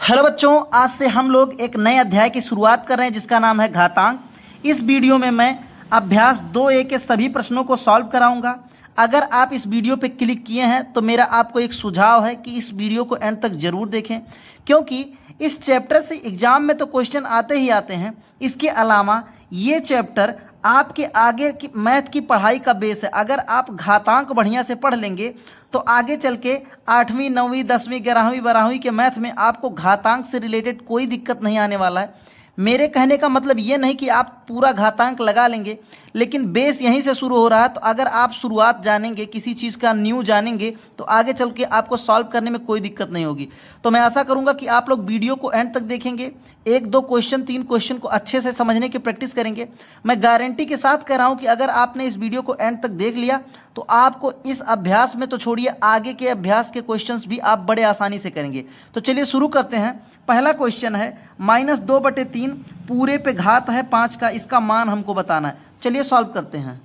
Hello बच्चों, आज से हम लोग एक नए अध्याय की शुरुआत कर रहे हैं जिसका नाम है घातांक। इस वीडियो में मैं अभ्यास 2A के सभी प्रश्नों को सॉल्व कराऊंगा। अगर आप इस वीडियो पे क्लिक किए हैं तो मेरा आपको एक सुझाव है कि इस वीडियो को एंड तक जरूर देखें, क्योंकि इस चैप्टर से एग्जाम में तो क्वेश्चन आते ही आते हैं। इसके अलावा ये चैप्टर आपके आगे की मैथ की पढ़ाई का बेस है। अगर आप घातांक बढ़िया से पढ़ लेंगे तो आगे चल के 8वीं 9वीं 10वीं 11वीं 12वीं के मैथ में आपको घातांक से रिलेटेड कोई दिक्कत नहीं आने वाला है। मेरे कहने का मतलब ये नहीं कि आप पूरा घातांक लगा लेंगे, लेकिन बेस यहीं से शुरू हो रहा है। तो अगर आप शुरुआत जानेंगे, किसी चीज़ का न्यू जानेंगे, तो आगे चल के आपको सॉल्व करने में कोई दिक्कत नहीं होगी। तो मैं आशा करूंगा कि आप लोग वीडियो को एंड तक देखेंगे, 1-2 क्वेश्चन 3 क्वेश्चन को अच्छे से समझने की प्रैक्टिस करेंगे। मैं गारंटी के साथ कह रहा हूँ कि अगर आपने इस वीडियो को एंड तक देख लिया तो आपको इस अभ्यास में तो छोड़िए, आगे के अभ्यास के क्वेश्चंस भी आप बड़े आसानी से करेंगे। तो चलिए शुरू करते हैं। पहला क्वेश्चन है -2/3 पूरे पे घात है 5 का, इसका मान हमको बताना है। चलिए सॉल्व करते हैं।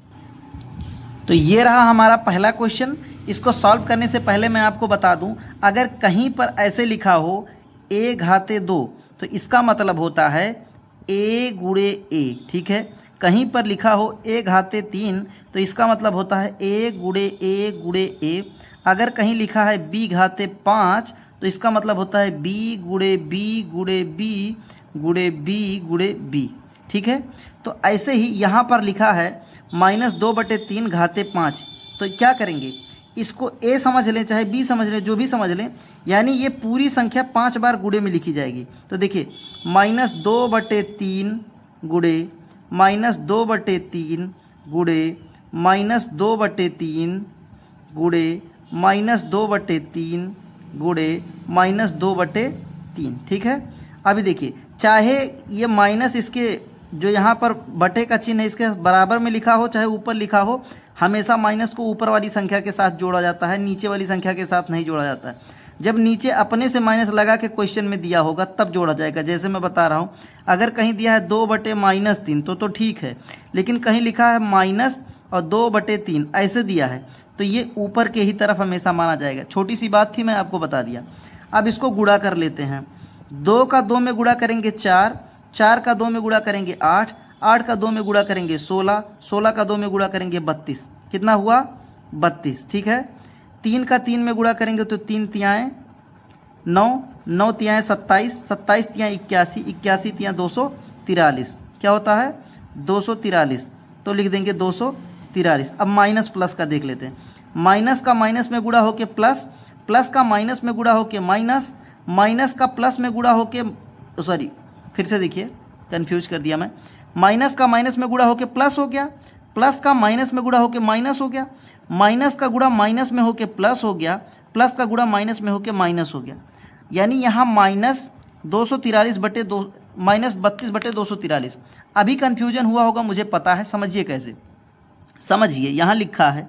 तो ये रहा हमारा पहला क्वेश्चन। इसको सॉल्व करने से पहले मैं आपको बता दूं, अगर कहीं पर ऐसे लिखा हो a घाते 2 तो इसका मतलब होता है a गुणे a, ठीक है। कहीं पर लिखा हो a घाते 3 तो इसका मतलब होता है a गुणे a। अगर कहीं लिखा है b घाते 5 तो इसका मतलब होता है b गुणे b गुणे b गुणे b गुणे b, ठीक है। तो ऐसे ही यहाँ पर लिखा है -2/3 घाते 5, तो क्या करेंगे, इसको a समझ लें चाहे b समझ लें, जो भी समझ लें, यानी ये पूरी संख्या 5 बार गुणे में लिखी जाएगी। तो देखिए -2/3 गुणे -2/3 गुणे -2/3 गुणे -2/3 गुणे -2/3, ठीक है। अभी देखिए, चाहे ये माइनस इसके जो यहाँ पर बटे का चिन्ह है इसके बराबर में लिखा हो चाहे ऊपर लिखा हो, हमेशा माइनस को ऊपर वाली संख्या के साथ जोड़ा जाता है, नीचे वाली संख्या के साथ नहीं जोड़ा जाता है। जब नीचे अपने से माइनस लगा के क्वेश्चन में दिया होगा तब जोड़ा जाएगा। जैसे मैं बता रहा हूँ, अगर कहीं दिया है 2/-3 तो ठीक है, लेकिन कहीं लिखा है माइनस और 2/3 ऐसे दिया है तो ये ऊपर के ही तरफ हमेशा माना जाएगा। छोटी सी बात थी, मैं आपको बता दिया। अब इसको गुणा कर लेते हैं। 2 का 2 में गुणा करेंगे 4, 4 का 2 में गुणा करेंगे 8, 8 का 2 में गुणा करेंगे 16, 16 का 2 में गुणा करेंगे 32। कितना हुआ? 32, ठीक है। 3 का 3 में गुणा करेंगे तो 3 तियाएँ 9, 9 तियाएँ 27, 27 तियाएँ 81, 81 तियाँ 243। क्या होता है? 243। तो लिख देंगे 243। अब माइनस प्लस का देख लेते हैं। माइनस का माइनस में गुणा होके प्लस, प्लस का माइनस में गुणा होके माइनस, माइनस का प्लस में गुणा होके, सॉरी फिर से देखिए, कंफ्यूज कर दिया मैं। माइनस का माइनस में गुणा होके प्लस हो गया, प्लस का माइनस में गुणा होके माइनस हो गया, माइनस का गुणा माइनस में होके प्लस हो गया, प्लस का गुणा माइनस में होके माइनस हो गया। यानी यहाँ -243/2 -32/243। अभी कन्फ्यूजन हुआ होगा, मुझे पता है, समझिए कैसे। समझिए, यहाँ लिखा है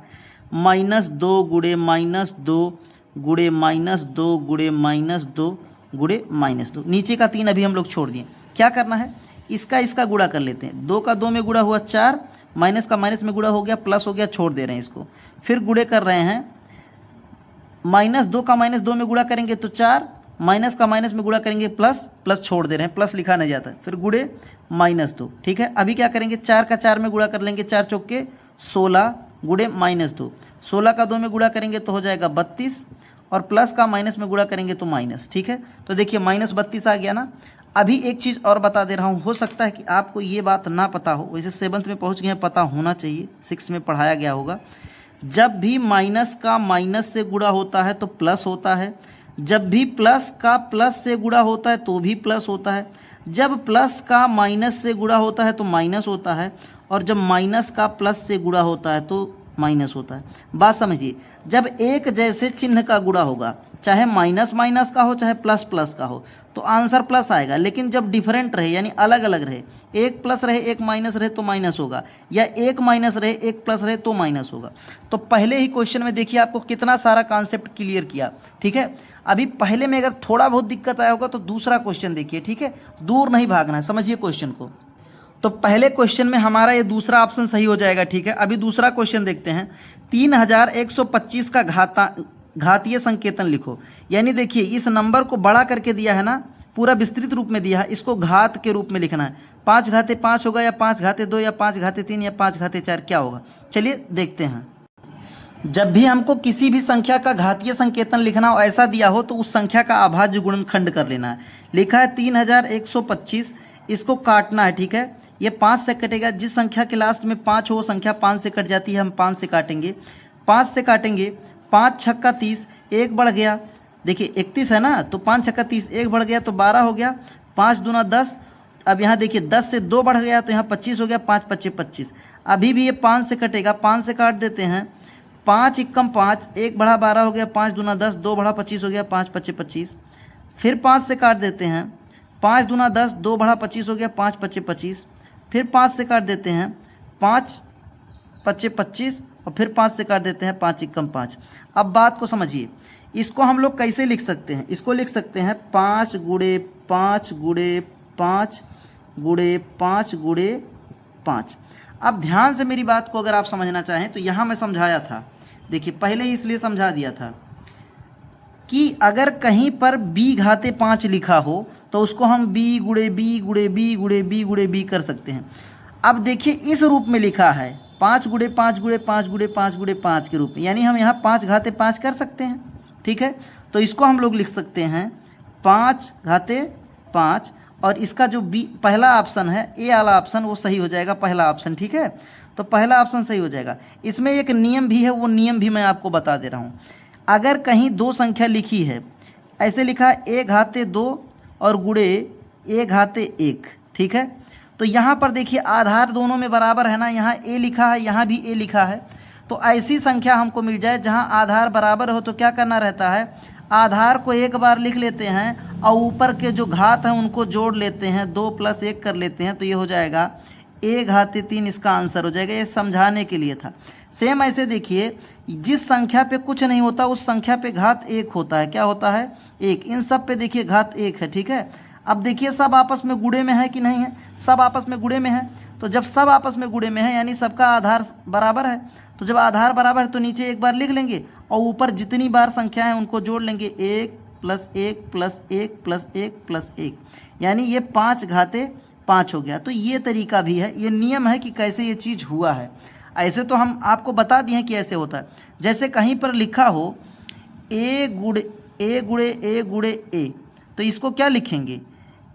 -2 गुणे -2 गुणे -2 गुणे -2 गुणे -2। नीचे का 3 अभी हम लोग छोड़ दिए। क्या करना है, इसका गुणा कर लेते हैं। 2 का 2 में गुणा हुआ 4, माइनस का माइनस में गुणा हो गया, प्लस हो गया, छोड़ दे रहे हैं इसको। फिर गुणे कर रहे हैं। -2 का -2 में गुणा करेंगे तो 4, माइनस का माइनस में गुणा करेंगे प्लस, प्लस छोड़ दे रहे हैं, प्लस लिखा नहीं जाता। फिर गुणे -2, ठीक है। अभी क्या करेंगे, 4 का 4 में गुणा कर लेंगे, 4 चौके 16 गुणे -2। 16 का 2 में गुणा करेंगे तो हो जाएगा 32, और प्लस का माइनस में गुणा करेंगे तो माइनस, ठीक है। तो देखिए -32 आ गया ना। अभी एक चीज़ और बता दे रहा हूँ, हो सकता है कि आपको ये बात ना पता हो, वैसे 7th में पहुँच गए हैं, पता होना चाहिए, 6 में पढ़ाया गया होगा। जब भी माइनस का माइनस से गुणा होता है तो प्लस होता है, जब भी प्लस का प्लस से गुणा होता है तो भी प्लस होता है, जब प्लस का माइनस से गुणा होता है तो माइनस होता है, और जब माइनस का प्लस से गुणा होता है तो माइनस होता है। बात समझिए, जब एक जैसे चिन्ह का गुणा होगा, चाहे माइनस माइनस का हो चाहे प्लस प्लस का हो, तो आंसर प्लस आएगा। लेकिन जब डिफरेंट रहे, यानी अलग अलग रहे, एक प्लस रहे एक माइनस रहे तो माइनस होगा, या एक माइनस रहे एक प्लस रहे तो माइनस होगा। तो पहले ही क्वेश्चन में देखिए आपको कितना सारा कॉन्सेप्ट क्लियर किया, ठीक है। अभी पहले में अगर थोड़ा बहुत दिक्कत आया होगा तो दूसरा क्वेश्चन देखिए, ठीक है, दूर नहीं भागना है, समझिए क्वेश्चन को। तो पहले क्वेश्चन में हमारा ये दूसरा ऑप्शन सही हो जाएगा, ठीक है। अभी दूसरा क्वेश्चन देखते हैं। 3125 का घातीय संकेतन लिखो। यानी देखिए, इस नंबर को बड़ा करके दिया है ना, पूरा विस्तृत रूप में दिया है, इसको घात के रूप में लिखना है। 5 घाते 5 होगा या 5 घाते 2 या 5 घाते 3 या 5 घाते 4 क्या होगा, चलिए देखते हैं। जब भी हमको किसी भी संख्या का घातीय संकेतन लिखना हो, ऐसा दिया हो, तो उस संख्या का अभाज्य गुणनखंड कर लेना है। लिखा है 3125, इसको काटना है, ठीक है। ये 5 से कटेगा, जिस संख्या के लास्ट में 5 हो वो संख्या 5 से कट जाती है, हम 5 से काटेंगे। 5 से काटेंगे, 5 छक्का 30, 1 बढ़ गया, देखिए 31 है ना, तो 5 छक्का 30, 1 बढ़ गया तो 12 हो गया, 5 दूना 10। अब यहाँ देखिए 10 से 2 बढ़ गया तो यहाँ 25 हो गया, 5 पच्चे 25। अभी भी ये 5 से कटेगा, 5 से काट देते हैं, 5 एकम 5, 1 बढ़ा 12 हो गया, 5 दूना 10, 2 बढ़ा 25 हो गया, 5 पच्चे 25। फिर 5 से काट देते हैं, 5 दूना 10, 2 बढ़ा 25 हो गया, 5 पच्चे 25। फिर 5 से काट देते हैं, 5 पच्चे 25, और फिर 5 से काट देते हैं, 5 एकम 5। अब बात को समझिए, इसको हम लोग कैसे लिख सकते हैं, इसको लिख सकते हैं 5 गुणे 5 गुणे 5 गुणे 5 गुणे 5। अब ध्यान से मेरी बात को अगर आप समझना चाहें तो यहाँ मैं समझाया था, देखिए पहले ही इसलिए समझा दिया था कि अगर कहीं पर b घाते 5 लिखा हो तो उसको हम b गुणे b गुणे b गुणे b गुणे b कर सकते हैं। अब देखिए इस रूप में लिखा है 5 गुणे 5 गुणे 5 गुणे 5 गुणे 5 के रूप में, यानी हम यहाँ 5 घाते 5 कर सकते हैं, ठीक है। तो इसको हम लोग लिख सकते हैं 5 घाते 5, और इसका जो बी पहला ऑप्शन है, ए वाला ऑप्शन, वो सही हो जाएगा, पहला ऑप्शन, ठीक है। तो पहला ऑप्शन सही हो जाएगा। इसमें एक नियम भी है, वो नियम भी मैं आपको बता दे रहा हूँ। अगर कहीं 2 संख्या लिखी है, ऐसे लिखा है a घाते 2 और गुणे a घाते 1, ठीक है। तो यहाँ पर देखिए आधार दोनों में बराबर है ना, यहाँ a लिखा है, यहाँ भी a लिखा है। तो ऐसी संख्या हमको मिल जाए जहाँ आधार बराबर हो, तो क्या करना रहता है, आधार को एक बार लिख लेते हैं और ऊपर के जो घात हैं उनको जोड़ लेते हैं, 2 + 1 कर लेते हैं, तो ये हो जाएगा a घाते 3, इसका आंसर हो जाएगा। ये समझाने के लिए था। सेम ऐसे देखिए, जिस संख्या पे कुछ नहीं होता उस संख्या पे घात 1 होता है, क्या होता है, 1। इन सब पे देखिए घात 1 है, ठीक है। अब देखिए सब आपस में गुणे में है कि नहीं है, सब आपस में गुणे में है। तो जब सब आपस में गुणे में है यानी सबका आधार बराबर है, तो जब आधार बराबर है तो नीचे एक बार लिख लेंगे और ऊपर जितनी बार संख्या है उनको जोड़ लेंगे, 1 + 1 + 1 + 1 + 1, यानी ये 5 घाते 5 हो गया। तो ये तरीका भी है, ये नियम है कि कैसे ये चीज़ हुआ है। ऐसे तो हम आपको बता दिए हैं कि ऐसे होता है। जैसे कहीं पर लिखा हो a गुणे a गुणे a, तो इसको क्या लिखेंगे,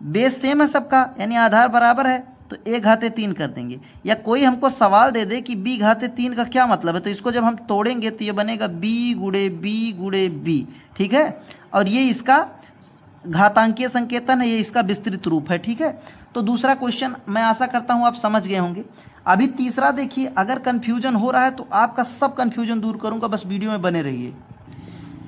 बेस सेम है सबका, यानी आधार बराबर है, तो a घाते 3 कर देंगे। या कोई हमको सवाल दे दे कि b घाते 3 का क्या मतलब है, तो इसको जब हम तोड़ेंगे तो ये बनेगा b गुणे b, ठीक है। और ये इसका घातांकीय संकेतन है, ये इसका विस्तृत रूप है, ठीक है। तो दूसरा क्वेश्चन मैं आशा करता हूँ आप समझ गए होंगे। अभी तीसरा देखिए, अगर कन्फ्यूजन हो रहा है तो आपका सब कन्फ्यूजन दूर करूँगा, बस वीडियो में बने रहिए।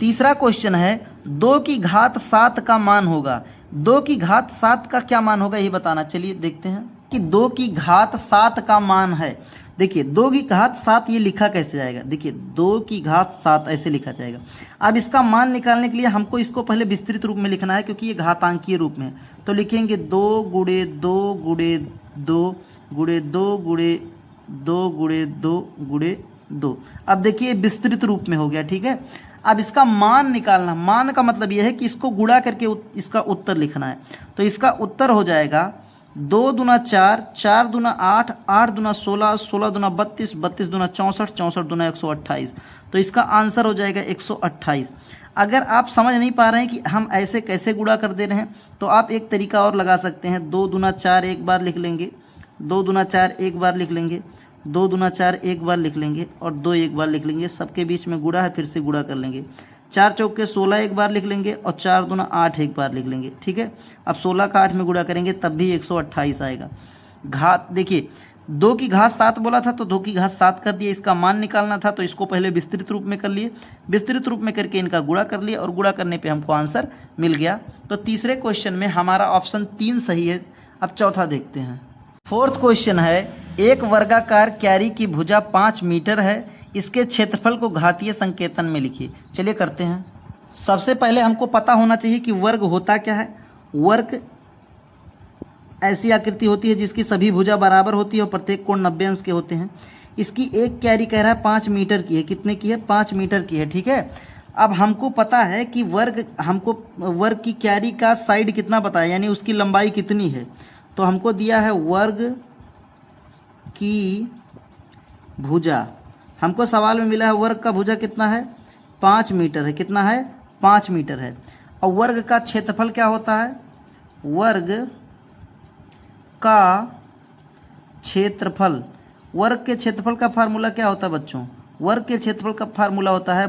तीसरा क्वेश्चन है 2 की घात 7 का मान होगा। 2 की घात 7 का क्या मान होगा ये बताना। चलिए देखते हैं कि 2 की घात 7 का मान है। देखिए 2 की घात 7 ये लिखा कैसे जाएगा, देखिए 2 की घात 7 ऐसे लिखा जाएगा। अब इसका मान निकालने के लिए हमको इसको पहले विस्तृत रूप में लिखना है, क्योंकि ये घातांकीय रूप में है। तो लिखेंगे 2 गुणे 2 गुणे 2 गुणे 2 गुणे 2 गुणे 2 गुणे 2। अब देखिए विस्तृत रूप में हो गया, ठीक है। अब इसका मान निकालना, मान का मतलब यह है कि इसको गुणा करके इसका उत्तर लिखना है। तो इसका उत्तर हो जाएगा 2 दूना 4, 4 दूना 8, 8 दूना 16, 16 दूना 32, 32 दूना 64, 64 दूना 128। तो इसका आंसर हो जाएगा 128। अगर आप समझ नहीं पा रहे हैं कि हम ऐसे कैसे गुणा कर दे रहे हैं, तो आप एक तरीका और लगा सकते हैं। 2 दूना 4 एक बार लिख लेंगे, 2 दूना 4 एक बार लिख लेंगे, 2 दूना 4 एक बार लिख लेंगे और 2 एक बार लिख लेंगे। सबके बीच में गुणा है, फिर से गुणा कर लेंगे। 4 चौके 16 एक बार लिख लेंगे और 4 दूना 8 एक बार लिख लेंगे, ठीक है। अब 16 का 8 में गुणा करेंगे तब भी 128 आएगा। घात देखिए 2 की घात 7 बोला था तो 2 की घात 7 कर दिए। इसका मान निकालना था तो इसको पहले विस्तृत रूप में कर लिए, विस्तृत रूप में करके इनका गुणा कर लिए और गुणा करने पे हमको आंसर मिल गया। तो तीसरे क्वेश्चन में हमारा ऑप्शन 3 सही है। अब चौथा देखते हैं। फोर्थ क्वेश्चन है, एक वर्गाकार क्यारी की भुजा 5 मीटर है, इसके क्षेत्रफल को घातीय संकेतन में लिखिए। चलिए करते हैं। सबसे पहले हमको पता होना चाहिए कि वर्ग होता क्या है। वर्ग ऐसी आकृति होती है जिसकी सभी भुजा बराबर होती है और प्रत्येक कोण 90 अंश के होते हैं। इसकी एक क्यारी कह रहा है 5 मीटर की है। कितने की है? 5 मीटर की है, ठीक है। अब हमको पता है कि हमको वर्ग की क्यारी का साइड कितना पता है, यानी उसकी लंबाई कितनी है। तो हमको दिया है वर्ग की भुजा, हमको सवाल में मिला है वर्ग का भुजा कितना है, 5 मीटर है। कितना है, 5 मीटर है। और वर्ग का क्षेत्रफल क्या होता है, वर्ग का क्षेत्रफल, वर्ग के क्षेत्रफल का फार्मूला क्या होता है बच्चों, वर्ग के क्षेत्रफल का फार्मूला होता है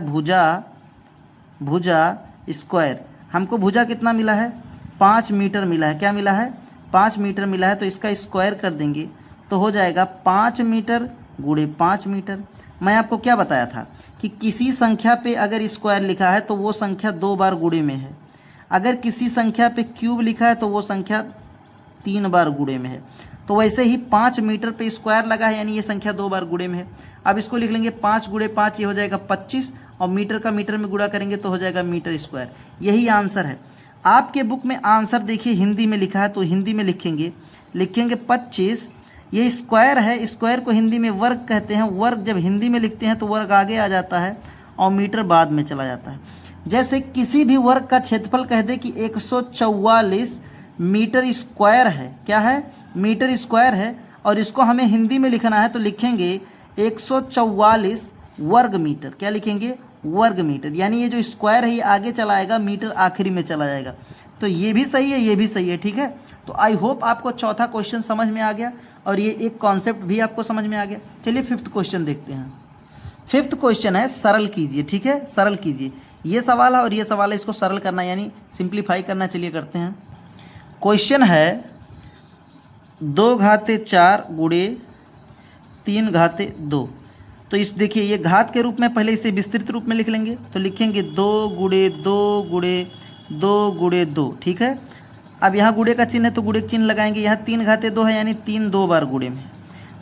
भुजा स्क्वायर। हमको भुजा कितना मिला है, 5 मीटर मिला है। क्या मिला है, 5 मीटर मिला है। तो इसका स्क्वायर कर देंगे तो हो जाएगा 5 मीटर गुणे 5 मीटर। मैं आपको क्या बताया था कि किसी संख्या पे अगर स्क्वायर लिखा है तो वो संख्या 2 बार गुणे में है, अगर किसी संख्या पे क्यूब लिखा है तो वो संख्या 3 बार गुणे में है। तो वैसे ही 5 मीटर पे स्क्वायर लगा है, यानी ये संख्या 2 बार गुणे में है। अब इसको लिख लेंगे 5 गुणे 5, ये हो जाएगा 25, और मीटर का मीटर में गुणा करेंगे तो हो जाएगा मीटर स्क्वायर। यही आंसर है। आपके बुक में आंसर देखिए हिंदी में लिखा है, तो हिंदी में लिखेंगे 25। ये स्क्वायर है, स्क्वायर को हिंदी में वर्ग कहते हैं। वर्ग जब हिंदी में लिखते हैं तो वर्ग आगे आ जाता है और मीटर बाद में चला जाता है। जैसे किसी भी वर्ग का क्षेत्रफल कह दे कि 144 मीटर स्क्वायर है, क्या है, मीटर स्क्वायर है, और इसको हमें हिंदी में लिखना है तो लिखेंगे 144 वर्ग मीटर। क्या लिखेंगे, वर्ग मीटर। यानी ये जो स्क्वायर है ये आगे चला आएगा, मीटर आखिरी में चला जाएगा। तो ये भी सही है, ये भी सही है, ठीक है। तो आई होप आपको चौथा क्वेश्चन समझ में आ गया और ये एक कॉन्सेप्ट भी आपको समझ में आ गया। चलिए 5th क्वेश्चन देखते हैं। 5th क्वेश्चन है सरल कीजिए, ठीक है, सरल कीजिए। ये सवाल है और ये सवाल है, इसको सरल करना यानी सिंप्लीफाई करना। चलिए करते हैं। क्वेश्चन है 2 घाते 4 गुणे 3 घाते 2। तो इस देखिए ये घात के रूप में, पहले इसे विस्तृत रूप में लिख लेंगे तो लिखेंगे 2 गुणे 2 गुणे 2 गुणे 2, ठीक है। अब यहाँ गुणे का चिन्ह है तो गुणे का चिन्ह लगाएंगे। यहाँ 3 घाते 2 है, यानी 3 2 बार गुणे में।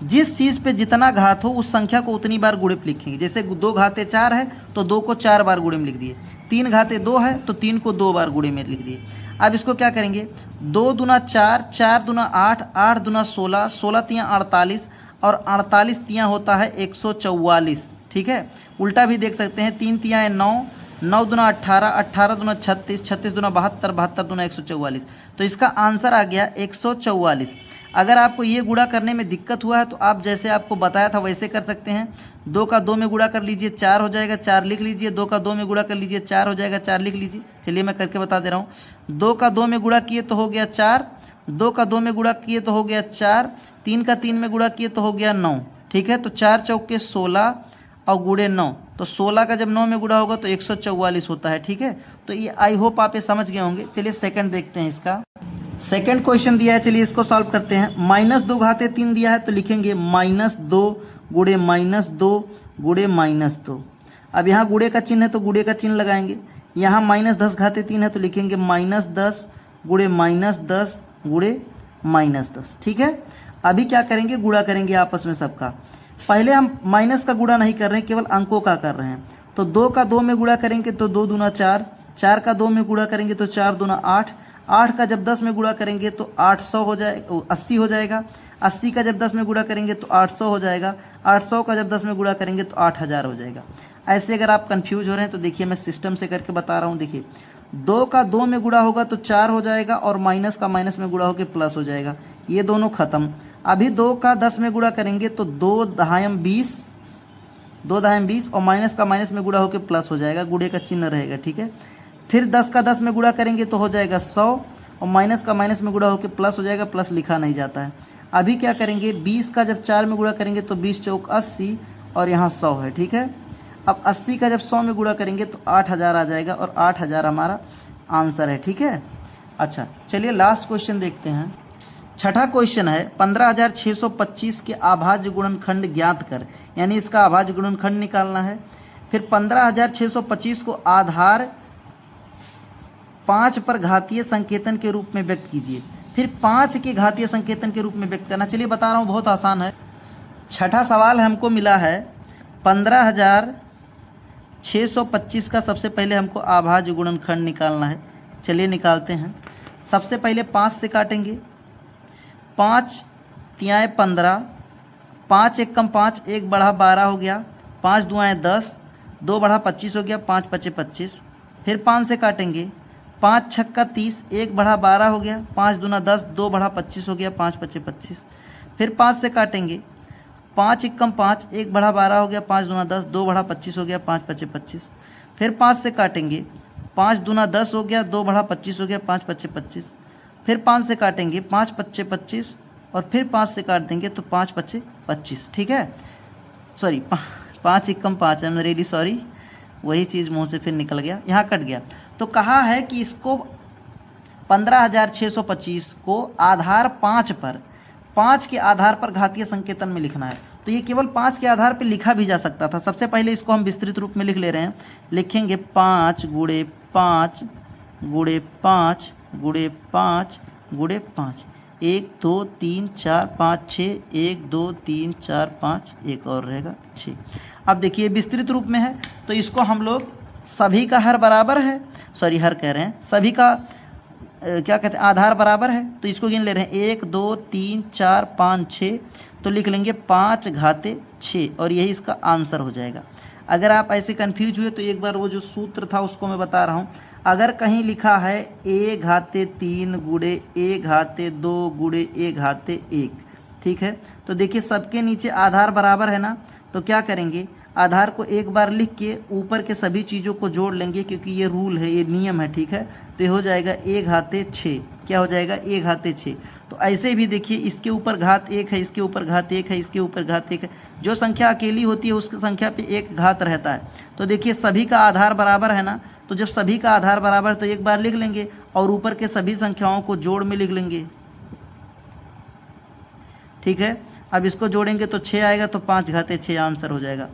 जिस चीज़ पे जितना घात हो उस संख्या को उतनी बार गुणे पे लिखेंगे। जैसे 2 घाते 4 है तो 2 को 4 बार गुणे में लिख दिए, 3 घाते 2 है तो 3 को 2 बार गुणे में लिख दिए। अब इसको क्या करेंगे, 2 दूना 4, 4 दूना 8, 8 दूना 16, 16 तियाँ 48, और 48 तियाँ होता है 144, ठीक है। उल्टा भी देख सकते हैं, 3 तियाँ 9, 9 दूना 18, 18 दूना 36, 36 दूना 72, 72 दूना 144। तो इसका आंसर आ गया 144। अगर आपको ये गुणा करने में दिक्कत हुआ है तो आप जैसे आपको बताया था वैसे कर सकते हैं। 2 का 2 में गुणा कर लीजिए, 4 हो जाएगा, 4 लिख लीजिए। 2 का 2 में गुणा कर लीजिए, 4 हो जाएगा, 4 लिख लीजिए। चलिए मैं करके बता दे रहा हूँ। 2 का 2 में गुणा किए तो हो गया 4, 2 का 2 में गुणा किए तो हो गया 4, 3 का 3 में गुणा किए तो हो गया 9, ठीक है। तो 4 चौके 16 और गुणे 9, तो 16 का जब 9 में गुणा होगा तो 144 होता है, ठीक है। तो ये आई होप आप ये समझ गए होंगे। चलिए सेकंड देखते हैं इसका। सेकंड क्वेश्चन दिया है, चलिए इसको सॉल्व करते हैं। -2 घाते 3 दिया है तो लिखेंगे -2 गुणे -2 गुणे -2। अब यहाँ गुणे का चिन्ह है तो गुणे का चिन्ह लगाएंगे। यहाँ -10 घाते 3 है तो लिखेंगे -10 गुणे -10 गुणे -10, ठीक है। अभी क्या करेंगे, गुणा करेंगे आपस में सबका। पहले हम माइनस का गुणा नहीं कर रहे हैं, केवल अंकों का कर रहे हैं। तो 2 का 2 में गुणा करेंगे तो 2 दूना 4, 4 का 2 में गुणा करेंगे तो 4 दूना 8, 8 का जब 10 में गुणा करेंगे तो 800 हो जाएगा, 80 हो जाएगा। 80 का जब 10 में गुणा करेंगे तो 800 हो जाएगा। 800 का जब 10 में गुणा करेंगे तो 8000 हो जाएगा। ऐसे अगर आप कंफ्यूज हो रहे हैं तो देखिए मैं सिस्टम से करके बता रहा हूँ। देखिए 2 का 2 में गुणा होगा तो 4 हो जाएगा, और माइनस का माइनस में गुणा होकर प्लस हो जाएगा। ये दोनों खत्म। अभी 2 का 10 में गुणा करेंगे तो 2 दहायम 20, 2 दहायम 20, और माइनस का माइनस में गुणा होकर प्लस हो जाएगा, गुणे का चिन्ह रहेगा, ठीक है। फिर 10 का 10 में गुणा करेंगे तो हो जाएगा 100, और माइनस का माइनस में गुणा होकर प्लस हो जाएगा, प्लस लिखा नहीं जाता है। अभी क्या करेंगे, 20 का जब 4 में गुणा करेंगे तो 20 चौक 80, और यहाँ 100 है, ठीक है। अब 80 का जब 100 में गुणा करेंगे तो 8000 आ जाएगा, और 8000 हमारा आंसर है, ठीक है। अच्छा चलिए लास्ट क्वेश्चन देखते हैं। छठा क्वेश्चन है 15625 के अभाज्य गुणनखंड ज्ञात कर, यानी इसका अभाज्य गुणनखंड निकालना है। फिर 15625 को आधार 5 पर घातीय संकेतन के रूप में व्यक्त कीजिए। फिर 5 के घातीय संकेतन के रूप में व्यक्त करना। चलिए बता रहा हूँ, बहुत आसान है। छठा सवाल हमको मिला है 15625 का। सबसे पहले हमको अभाज्य गुणनखंड निकालना है। चलिए निकालते हैं। सबसे पहले 5 से काटेंगे। 5 तियाएँ 15, 5 एक कम 5, 1 बढ़ा 12 हो गया। 5 दुआएँ 10, 2 बढ़ा 25 हो गया, 5 पचे 25। फिर 5 से काटेंगे, 5 छक्का 30, 1 बढ़ा 12 हो गया, 5 दूना 10, 2 बढ़ा 25 हो गया, 5 पचे 25। फिर 5 से काटेंगे, 5 एकम 5, 1 बढ़ा 12 हो गया, 5 दूना 10, 2 बढ़ा 25 हो गया, 5 पचे 25। फिर 5 से काटेंगे, 5 दूना 10 हो गया, 2 बढ़ा 25 हो गया, 5 पचे 25। फिर 5 से काटेंगे, 5 पचे 25 और फिर 5 से काट देंगे तो 5 पचे 25। ठीक है, sorry 5 Ekam 5, I am really sorry, वही चीज़ मुँह से फिर निकल गया, यहाँ कट गया। तो कहा है कि इसको 15,625 को आधार 5 पर, 5 के आधार पर घातीय संकेतन में लिखना है। तो ये केवल 5 के आधार पर लिखा भी जा सकता था। सबसे पहले इसको हम विस्तृत रूप में लिख ले रहे हैं, लिखेंगे 5 गुणे 5 गुणे 5 गुणे 5 गुणे 5, 1 2 3 4 5 6, 1 2 3 4 5, एक और रहेगा 6। अब देखिए विस्तृत रूप में है तो इसको हम लोग सभी का हर बराबर है, सॉरी हर कह रहे हैं, सभी का क्या कहते हैं आधार बराबर है, तो इसको गिन ले रहे हैं 1 2 3 4 5 6, तो लिख लेंगे 5 घाते 6 और यही इसका आंसर हो जाएगा। अगर आप ऐसे कंफ्यूज हुए तो एक बार वो जो सूत्र था उसको मैं बता रहा हूँ। अगर कहीं लिखा है a घाते 3 गुणे a घाते 2 गुणे a घाते 1, ठीक है, तो देखिए सबके नीचे आधार बराबर है ना, तो क्या करेंगे आधार को एक बार लिख के ऊपर के सभी चीज़ों को जोड़ लेंगे, क्योंकि ये रूल है, ये नियम है, ठीक है। तो ये हो जाएगा a घाते 6, क्या हो जाएगा a घाते 6। तो ऐसे भी देखिए इसके ऊपर घात 1 है, इसके ऊपर घात 1 है, इसके ऊपर घात 1 है, जो संख्या अकेली होती है उसकी संख्या पे एक घात रहता है। तो देखिए सभी का आधार बराबर है ना, तो जब सभी का आधार बराबर है तो एक बार लिख लेंगे और ऊपर के सभी संख्याओं को जोड़ में लिख लेंगे, ठीक है। अब इसको जोड़ेंगे तो 6 आएगा, तो 5 घाते 6 आंसर हो जाएगा।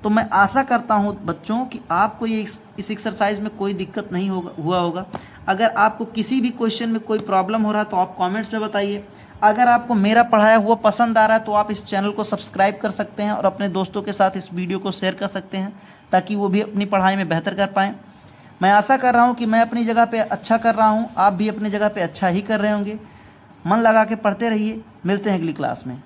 तो मैं आशा करता हूँ बच्चों कि आपको ये इस एक्सरसाइज में कोई दिक्कत नहीं हुआ होगा। अगर आपको किसी भी क्वेश्चन में कोई प्रॉब्लम हो रहा है तो आप कमेंट्स में बताइए। अगर आपको मेरा पढ़ाया हुआ पसंद आ रहा है तो आप इस चैनल को सब्सक्राइब कर सकते हैं और अपने दोस्तों के साथ इस वीडियो को शेयर कर सकते हैं ताकि वो भी अपनी पढ़ाई में बेहतर कर पाएँ। मैं आशा कर रहा हूँ कि मैं अपनी जगह पे अच्छा कर रहा हूँ, आप भी अपनी जगह पे अच्छा ही कर रहे होंगे। मन लगा के पढ़ते रहिए, मिलते हैं अगली क्लास में।